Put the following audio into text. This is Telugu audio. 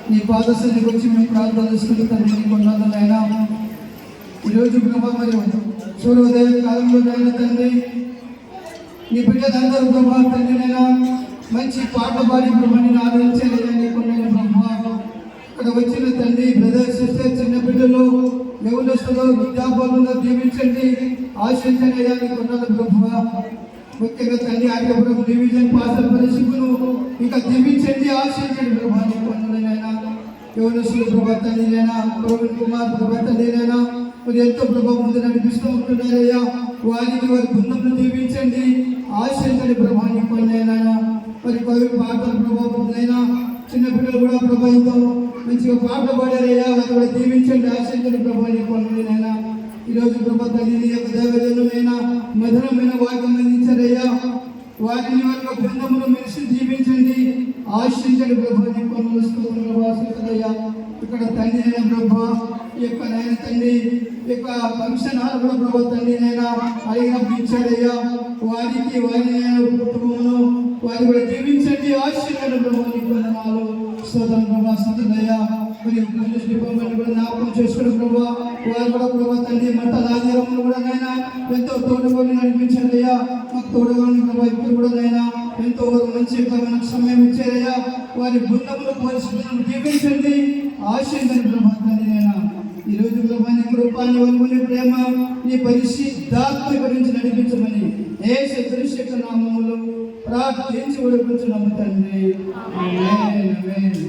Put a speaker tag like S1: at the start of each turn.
S1: నీ పాదశని వచ్చి మేము ప్రార్థన చేసుకుంటూ తండ్రి నీ కొండలైనా ఈరోజు ప్రభా మరి సూర్యోదయ కాలంలో అయినా తండ్రి నీ బిడ్డలందరూ ప్రభా తండ్రినైనా మంచి పాట పాడి ప్రభాని ఆదరించాలని నీ కొండైన ప్రభా ఇక్కడ వచ్చిన తండ్రి బ్రదర్ సిస్టర్ చిన్న బిడ్డలు యవనస్తులు విద్యార్థులను దీవించండి ఆశించండి అయ్యా నీ కొండల ప్రభా ముఖ్యంగా తండ్రి ఆర్యపురం డివిజన్ పాస్టర్ పరిశుభ్రును ఇక దీవించండి ఆశించండి ప్రభాని కొండలైనా యవనస్తులు ప్రభా తండ్రినైనా ప్రవీణ్ కుమార్ ప్రభా తండ్రినైనా మరి ఎంతో ప్రభావ ముందు నడిపిస్తూ ఉంటున్నారయ్యా వారికి వారి బృందంను దీవించండి ఆశించండి ప్రభాని కొండలైనా మరి కవి పాటల ప్రభావైనా చిన్న పిల్లలు కూడా ప్రభావంతో మంచిగా పాటలు పాడారయ్యా వారు కూడా దీవించండి ఆశించండి ప్రభాని కొండలైనా ఈరోజు ప్రభా తల్లి యొక్క దైవజనమైన మధురమైన వాక్యం అందించారయ్యా వారిని వారి బృందమును మెలిసి జీవించండి ఆశించండి ప్రభా నీ పనులు వాసుకదయ్యా ఇక్కడ తండ్రి అయిన ప్రభా ఈ యొక్క నాయన తండ్రి ఈ యొక్క ఫంక్షన్ హాల్ కూడా ప్రభా తండ్రి నైనా అడిగినప్పుడు ఇచ్చారయ్యా వారికి వారి కుటుంబమును వారి కూడా దీవించండి ఆశించండి ప్రభా నీ వందనాలు స్తోత్రం ప్రభా స్తుతులయ్యా మరి పోలీస్ డిపార్ట్మెంట్ కూడా జ్ఞాపకం చేసుకోవడం ప్రభా వారు కూడా ప్రభా తండ్రి మంట లాజరమును కూడా నైనా ఎంతో తోడుకొని నడిపించండి అయ్యా మాకు తోడుగా ప్రభా ఇప్పుడు కూడా నైనా ఎంతో మంచి మనకు సమయం ఇచ్చారయ్యా వారి బృందములు పరిస్థితులను దీవించండి ఆశించండి ప్రభా తండ్రి నైనా ఈరోజు ప్రభా నీ కృపాన్ని వల్లుని ప్రేమ నీ పరిశుద్ధాత్మ గురించి నడిపించమని యేసు పరిశుద్ధ నామములో ప్రార్థించి వేడుకుంటున్నాము తండ్రి ఆమేన్ ఆమేన్.